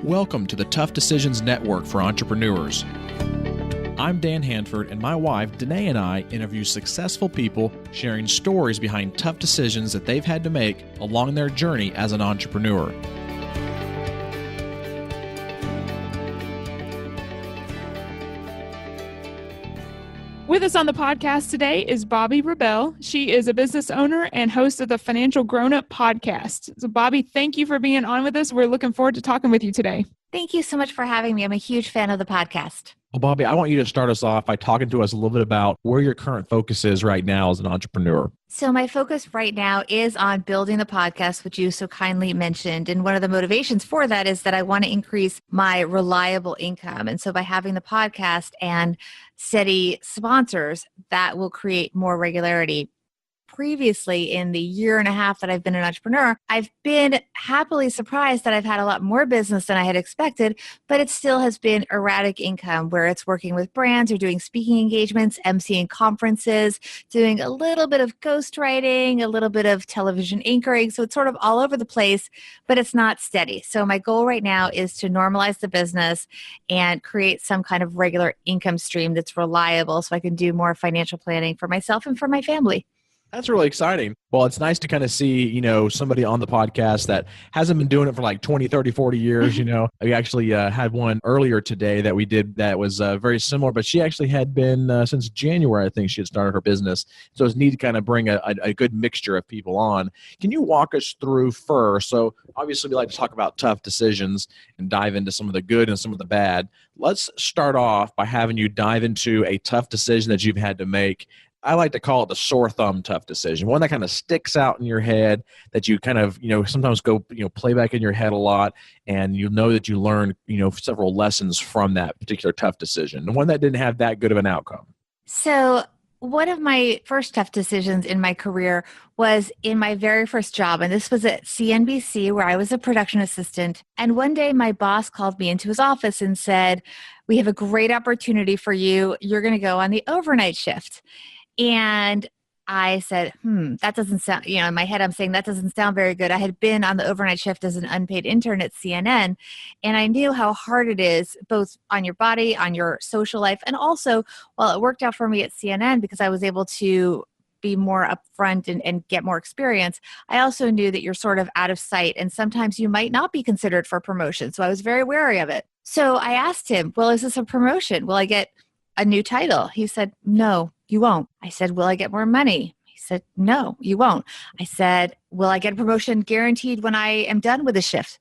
Welcome to the Tough Decisions Network for Entrepreneurs. I'm Dan Hanford, and my wife, Danae, and I interview successful people sharing stories behind tough decisions that they've had to make along their journey as an entrepreneur. With us on the podcast today is Bobbi Rebell. She is a business owner and host of the Financial Grownup Podcast. So Bobbi, thank you for being on with us. We're looking forward to talking with you today. Thank you so much for having me. I'm a huge fan of the podcast. Well, Bobbi, I want you to start us off by talking to us a little bit about where your current focus is right now as an entrepreneur. So my focus right now is on building the podcast, which you so kindly mentioned. And one of the motivations for that is that I want to increase my reliable income. And so by having the podcast and steady sponsors, that will create more regularity. Previously, in the year and a half that I've been an entrepreneur, I've been happily surprised that I've had a lot more business than I had expected, but it still has been erratic income where it's working with brands or doing speaking engagements, emceeing conferences, doing a little bit of ghostwriting, a little bit of television anchoring. So it's sort of all over the place, but it's not steady. So my goal right now is to normalize the business and create some kind of regular income stream that's reliable so I can do more financial planning for myself and for my family. That's really exciting. Well, it's nice to kind of see, somebody on the podcast that hasn't been doing it for like 20, 30, 40 years. We actually had one earlier today that we did that was very similar, but she actually had been since January, I think she had started her business. So it's neat to kind of bring a good mixture of people on. Can you walk us through first? So obviously we like to talk about tough decisions and dive into some of the good and some of the bad. Let's start off by having you dive into a tough decision that you've had to make. I like to call it the sore thumb tough decision, one that kind of sticks out in your head that you kind of, sometimes go, play back in your head a lot, and you know that you learned, several lessons from that particular tough decision, and one that didn't have that good of an outcome. So one of my first tough decisions in my career was in my very first job, and this was at CNBC where I was a production assistant. And one day my boss called me into his office and said, "We have a great opportunity for you. You're going to go on the overnight shift." And I said, that doesn't sound, in my head, I'm saying that doesn't sound very good. I had been on the overnight shift as an unpaid intern at CNN, and I knew how hard it is, both on your body, on your social life, and also, well, it worked out for me at CNN because I was able to be more upfront and get more experience. I also knew that you're sort of out of sight, and sometimes you might not be considered for promotion. So I was very wary of it. So I asked him, well, is this a promotion? Will I get a new title? He said, "No, you won't." I said, "Will I get more money?" He said, "No, you won't." I said, "Will I get a promotion guaranteed when I am done with the shift?"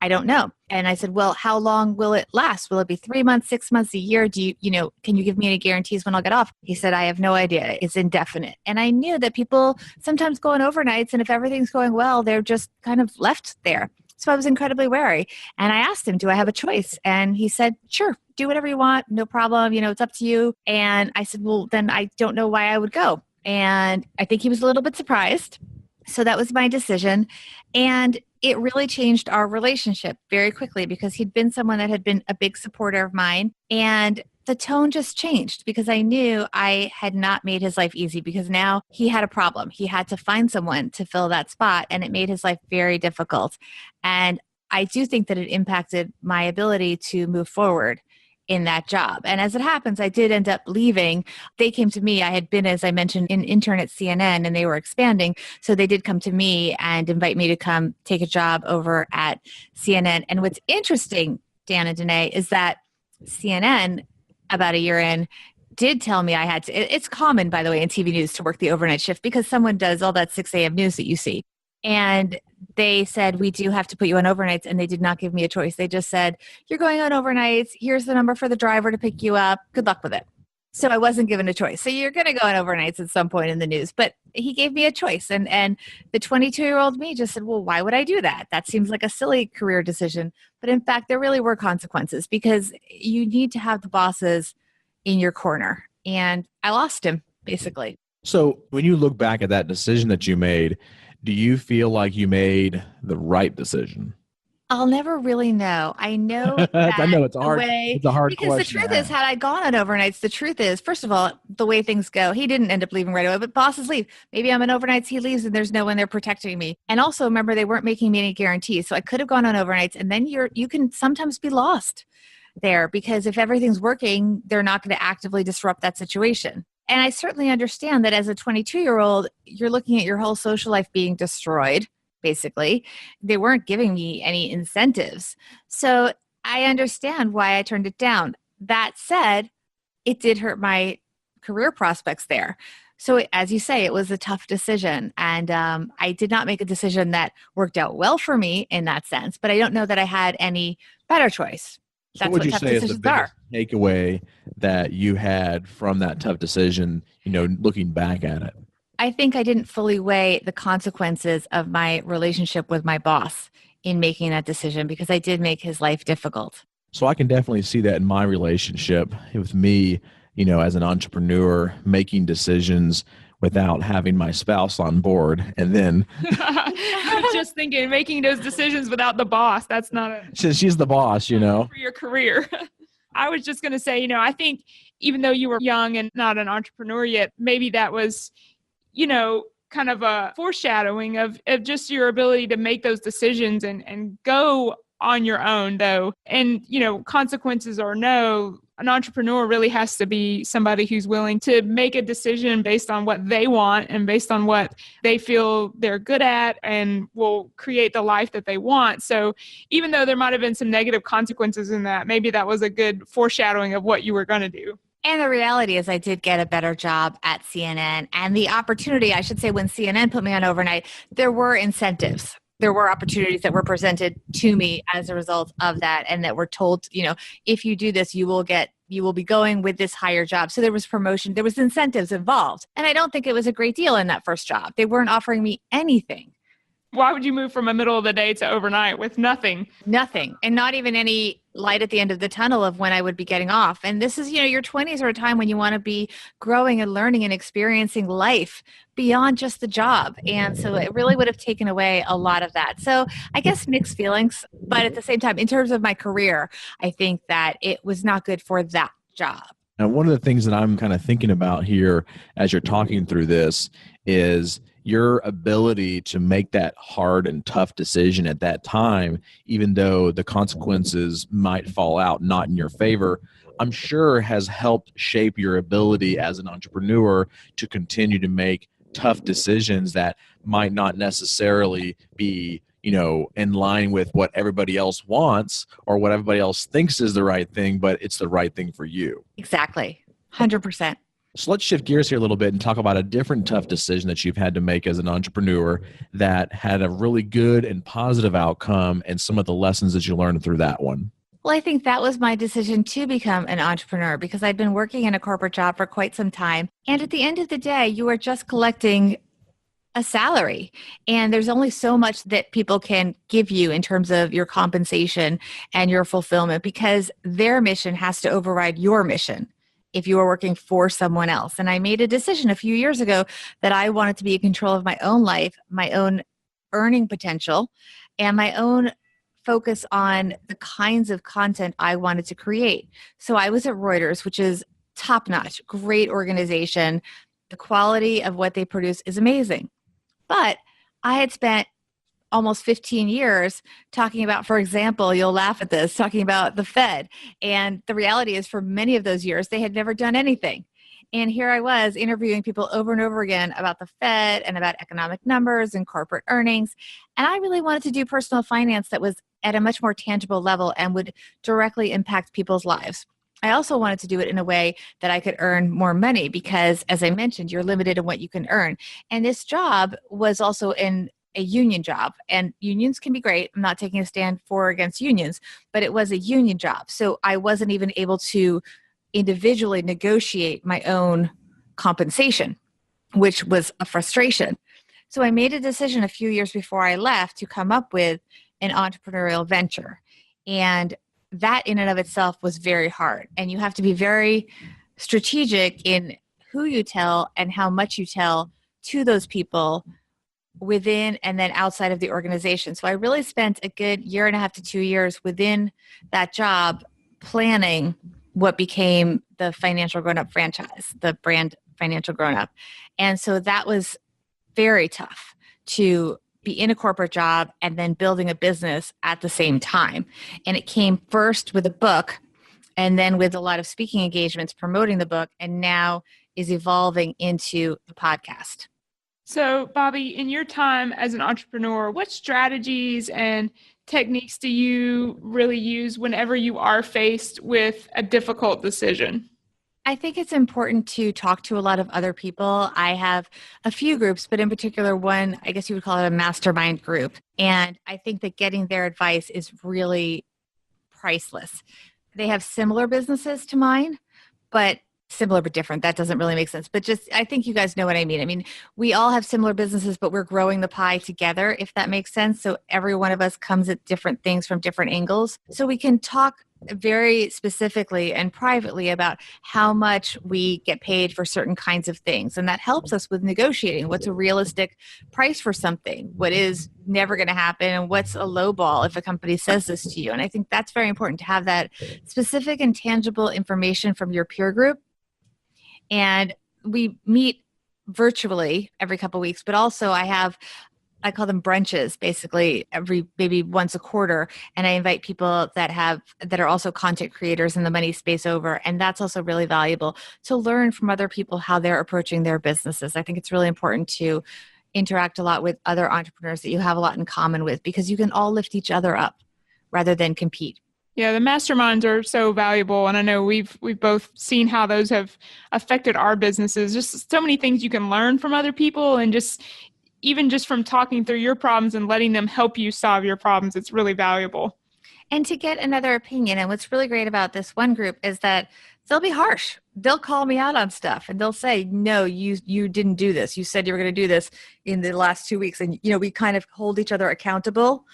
"I don't know." And I said, "Well, how long will it last? Will it be 3 months, 6 months, a year? Do you, can you give me any guarantees when I'll get off?" He said, "I have no idea. It's indefinite." And I knew that people sometimes go on overnights, and if everything's going well, they're just kind of left there. So I was incredibly wary. And I asked him, "Do I have a choice?" And he said, "Sure, do whatever you want. No problem. It's up to you." And I said, "Well, then I don't know why I would go." And I think he was a little bit surprised. So that was my decision. And it really changed our relationship very quickly because he'd been someone that had been a big supporter of mine. And the tone just changed because I knew I had not made his life easy because now he had a problem. He had to find someone to fill that spot, and it made his life very difficult. And I do think that it impacted my ability to move forward in that job. And as it happens, I did end up leaving. They came to me. I had been, as I mentioned, an intern at CNN, and they were expanding. So they did come to me and invite me to come take a job over at CNN. And what's interesting, Dan and Danae, is that CNN, about a year in, did tell me I had to. It's common, by the way, in TV news to work the overnight shift because someone does all that 6 a.m. news that you see. And they said, "We do have to put you on overnights." And they did not give me a choice. They just said, "You're going on overnights. Here's the number for the driver to pick you up. Good luck with it." So I wasn't given a choice. So you're going to go on overnights at some point in the news. But he gave me a choice. And the 22-year-old me just said, "Well, why would I do that? That seems like a silly career decision." But in fact, there really were consequences because you need to have the bosses in your corner. And I lost him, basically. So when you look back at that decision that you made, do you feel like you made the right decision? I'll never really know. I know I know it's the hard. way, It's a hard because the question. truth is, had I gone on overnights, the truth is, first of all, the way things go, he didn't end up leaving right away, but bosses leave. Maybe I'm on overnights, he leaves, and there's no one there protecting me. And also, remember, they weren't making me any guarantees. So I could have gone on overnights, and then you can sometimes be lost there, because if everything's working, they're not going to actively disrupt that situation. And I certainly understand that as a 22-year-old, you're looking at your whole social life being destroyed. Basically, they weren't giving me any incentives. So I understand why I turned it down. That said, it did hurt my career prospects there. So as you say, it was a tough decision. And I did not make a decision that worked out well for me in that sense, but I don't know that I had any better choice. So That's what would you tough say is the decisions are. biggest takeaway that you had from that tough decision, looking back at it? I think I didn't fully weigh the consequences of my relationship with my boss in making that decision, because I did make his life difficult. So I can definitely see that in my relationship with me, as an entrepreneur, making decisions without having my spouse on board. And then I was just thinking, making those decisions without the boss, that's not since she's the boss, for your career. I was just going to say, I think even though you were young and not an entrepreneur yet, maybe that was, kind of a foreshadowing of just your ability to make those decisions and go on your own, though. And, consequences or no, an entrepreneur really has to be somebody who's willing to make a decision based on what they want and based on what they feel they're good at and will create the life that they want. So even though there might have been some negative consequences in that, maybe that was a good foreshadowing of what you were going to do. And the reality is I did get a better job at CNN, and the opportunity, I should say, when CNN put me on overnight, there were incentives. There were opportunities that were presented to me as a result of that, and that were told, if you do this, you will be going with this higher job. So there was promotion, there was incentives involved. And I don't think it was a great deal in that first job. They weren't offering me anything. Why would you move from a middle of the day to overnight with nothing? Nothing. And not even any light at the end of the tunnel of when I would be getting off. And this is, your 20s are a time when you want to be growing and learning and experiencing life beyond just the job. And so it really would have taken away a lot of that. So I guess mixed feelings. But at the same time, in terms of my career, I think that it was not good for that job. Now, one of the things that I'm kind of thinking about here as you're talking through this is your ability to make that hard and tough decision at that time, even though the consequences might fall out not in your favor, I'm sure has helped shape your ability as an entrepreneur to continue to make tough decisions that might not necessarily be, in line with what everybody else wants or what everybody else thinks is the right thing, but it's the right thing for you. Exactly. 100%. So let's shift gears here a little bit and talk about a different tough decision that you've had to make as an entrepreneur that had a really good and positive outcome and some of the lessons that you learned through that one. Well, I think that was my decision to become an entrepreneur, because I'd been working in a corporate job for quite some time. And at the end of the day, you are just collecting a salary. And there's only so much that people can give you in terms of your compensation and your fulfillment, because their mission has to override your mission if you are working for someone else. And I made a decision a few years ago that I wanted to be in control of my own life, my own earning potential, and my own focus on the kinds of content I wanted to create. So I was at Reuters, which is top-notch, great organization. The quality of what they produce is amazing. But I had spent almost 15 years talking about, for example, you'll laugh at this, talking about the Fed. And the reality is, for many of those years, they had never done anything. And here I was interviewing people over and over again about the Fed and about economic numbers and corporate earnings. And I really wanted to do personal finance that was at a much more tangible level and would directly impact people's lives. I also wanted to do it in a way that I could earn more money, because, as I mentioned, you're limited in what you can earn. And this job was also in a union job, and unions can be great. I'm not taking a stand for or against unions, but it was a union job. So I wasn't even able to individually negotiate my own compensation, which was a frustration. So I made a decision a few years before I left to come up with an entrepreneurial venture. And that in and of itself was very hard. And you have to be very strategic in who you tell and how much you tell to those people within and then outside of the organization. So I really spent a good 1.5 to 2 years within that job planning what became the Financial Grownup franchise, the brand Financial Grownup. And so that was very tough to be in a corporate job and then building a business at the same time. And it came first with a book and then with a lot of speaking engagements promoting the book, and now is evolving into the podcast. So, Bobbi, in your time as an entrepreneur, what strategies and techniques do you really use whenever you are faced with a difficult decision? I think it's important to talk to a lot of other people. I have a few groups, but in particular one, I guess you would call it a mastermind group. And I think that getting their advice is really priceless. They have similar businesses to mine, but similar but different. That doesn't really make sense. But just, I think you guys know what I mean. I mean, we all have similar businesses, but we're growing the pie together, if that makes sense. So every one of us comes at different things from different angles. So we can talk very specifically and privately about how much we get paid for certain kinds of things. And that helps us with negotiating. What's a realistic price for something? What is never going to happen? And what's a low ball if a company says this to you? And I think that's very important to have that specific and tangible information from your peer group. And we meet virtually every couple of weeks, but also I call them brunches, basically maybe once a quarter. And I invite people that are also content creators in the money space over. And that's also really valuable to learn from other people how they're approaching their businesses. I think it's really important to interact a lot with other entrepreneurs that you have a lot in common with, because you can all lift each other up rather than compete. Yeah, the masterminds are so valuable. And I know we've both seen how those have affected our businesses. Just so many things you can learn from other people, and even just from talking through your problems and letting them help you solve your problems. It's really valuable. And to get another opinion. And what's really great about this one group is that they'll be harsh. They'll call me out on stuff and they'll say, no, you didn't do this. You said you were going to do this in the last 2 weeks. And, we kind of hold each other accountable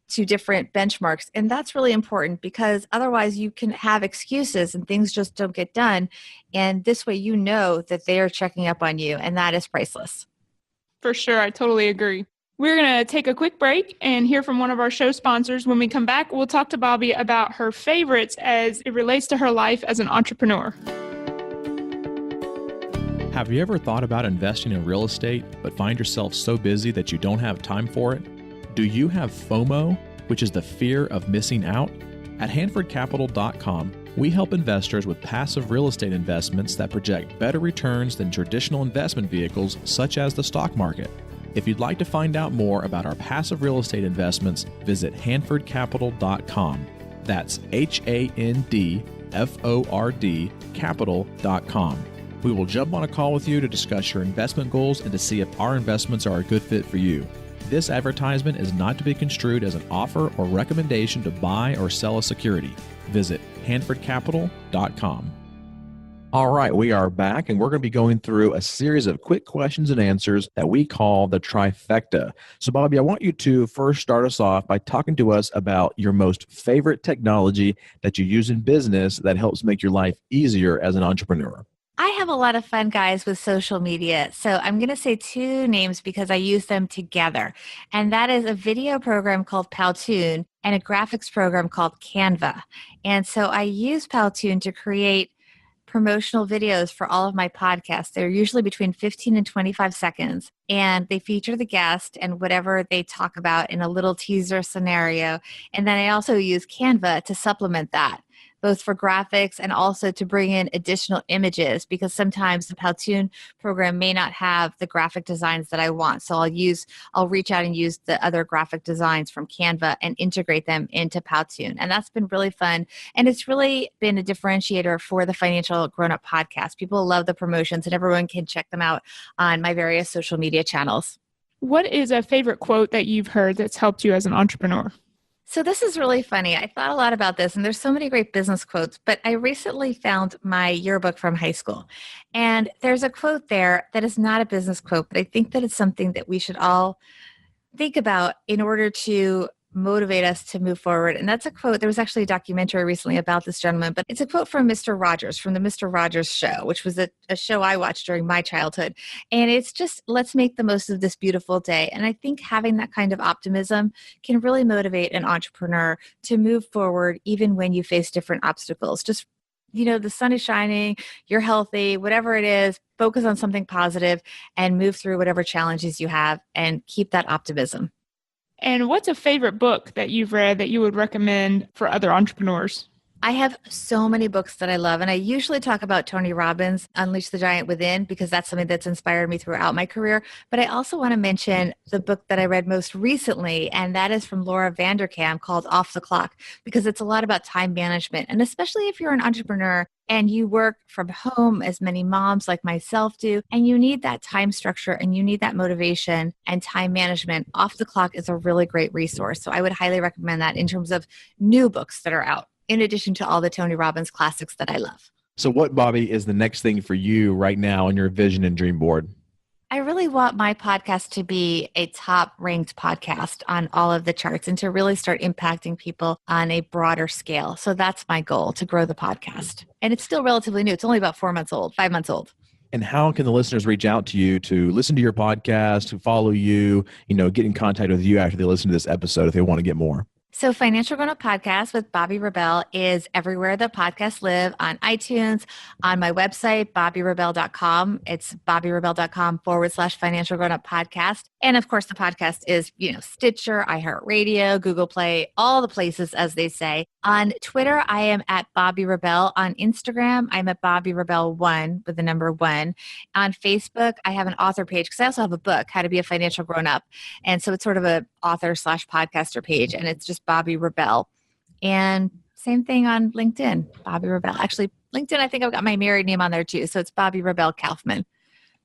to different benchmarks. And that's really important, because otherwise you can have excuses and things just don't get done. And this way, that they are checking up on you, and that is priceless. For sure. I totally agree. We're going to take a quick break and hear from one of our show sponsors. When we come back, we'll talk to Bobbi about her favorites as it relates to her life as an entrepreneur. Have you ever thought about investing in real estate, but find yourself so busy that you don't have time for it? Do you have FOMO, which is the fear of missing out? At HanfordCapital.com, we help investors with passive real estate investments that project better returns than traditional investment vehicles such as the stock market. If you'd like to find out more about our passive real estate investments, visit HanfordCapital.com. That's HANDFORD Capital.com. We will jump on a call with you to discuss your investment goals and to see if our investments are a good fit for you. This advertisement is not to be construed as an offer or recommendation to buy or sell a security. Visit HanfordCapital.com. All right, we are back, and we're going to be going through a series of quick questions and answers that we call the trifecta. So, Bobbi, I want you to first start us off by talking to us about your most favorite technology that you use in business that helps make your life easier as an entrepreneur. I have a lot of fun, guys, with social media. So I'm going to say 2 names because I use them together. And that is a video program called Powtoon and a graphics program called Canva. And so I use Powtoon to create promotional videos for all of my podcasts. They're usually between 15 and 25 seconds. And they feature the guest and whatever they talk about in a little teaser scenario. And then I also use Canva to supplement that, both for graphics and also to bring in additional images, because sometimes the Powtoon program may not have the graphic designs that I want. So I'll reach out and use the other graphic designs from Canva and integrate them into Powtoon. And that's been really fun. And it's really been a differentiator for the Financial Grownup Podcast. People love the promotions, and everyone can check them out on my various social media channels. What is a favorite quote that you've heard that's helped you as an entrepreneur? So this is really funny. I thought a lot about this, and there's so many great business quotes, but I recently found my yearbook from high school. And there's a quote there that is not a business quote, but I think that it's something that we should all think about in order to motivate us to move forward. And that's a quote. There was actually a documentary recently about this gentleman, but it's a quote from Mr. Rogers, from the Mr. Rogers Show, which was a show I watched during my childhood. And it's just, let's make the most of this beautiful day. And I think having that kind of optimism can really motivate an entrepreneur to move forward, even when you face different obstacles. Just, the sun is shining, you're healthy, whatever it is, focus on something positive and move through whatever challenges you have and keep that optimism. And what's a favorite book that you've read that you would recommend for other entrepreneurs? I have so many books that I love, and I usually talk about Tony Robbins' Unleash the Giant Within, because that's something that's inspired me throughout my career. But I also want to mention the book that I read most recently, and that is from Laura Vanderkam, called Off the Clock, because it's a lot about time management. And especially if you're an entrepreneur and you work from home, as many moms like myself do, and you need that time structure and you need that motivation and time management, Off the Clock is a really great resource. So I would highly recommend that in terms of new books that are out, in addition to all the Tony Robbins classics that I love. So what, Bobbi, is the next thing for you right now on your vision and dream board? I really want my podcast to be a top-ranked podcast on all of the charts and to really start impacting people on a broader scale. So that's my goal, to grow the podcast. And it's still relatively new. It's only about 5 months old. And how can the listeners reach out to you to listen to your podcast, to follow you, get in contact with you after they listen to this episode if they want to get more? So Financial Grownup Podcast with Bobbi Rebell is everywhere that podcasts live, on iTunes, on my website, bobbirebell.com. It's bobbirebell.com/Financial Grownup Podcast. And of course, the podcast is, Stitcher, iHeartRadio, Google Play, all the places, as they say. On Twitter, I am at Bobbi Rebell. On Instagram, I'm at Bobbi Rebell 1 with the number 1. On Facebook, I have an author page because I also have a book, How to Be a Financial Grownup. And so it's sort of a author/podcaster page, and it's just Bobbi Rebell. And same thing on LinkedIn, Bobbi Rebell. Actually, LinkedIn, I think I've got my married name on there too. So it's Bobbi Rebell Kaufman.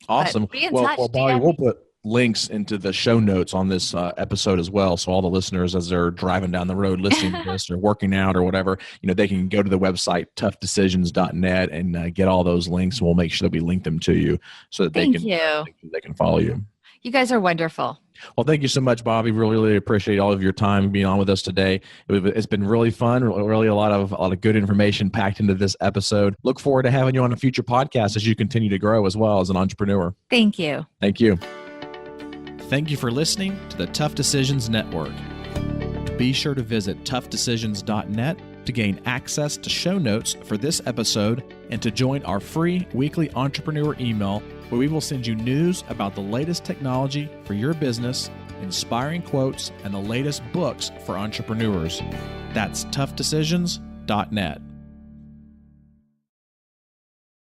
Awesome. Be in touch, Bobbi, we'll put links into the show notes on this episode as well. So all the listeners, as they're driving down the road listening to this or working out or whatever, they can go to the website, toughdecisions.net, and get all those links. We'll make sure that we link them to you so that they can follow you. You guys are wonderful. Well, thank you so much, Bobbi. Really appreciate all of your time being on with us today. It's been really fun, really a lot of good information packed into this episode. Look forward to having you on a future podcast as you continue to grow as well as an entrepreneur. Thank you. Thank you. Thank you for listening to the Tough Decisions Network. Be sure to visit toughdecisions.net to gain access to show notes for this episode and to join our free weekly entrepreneur email, where we will send you news about the latest technology for your business, inspiring quotes, and the latest books for entrepreneurs. That's toughdecisions.net.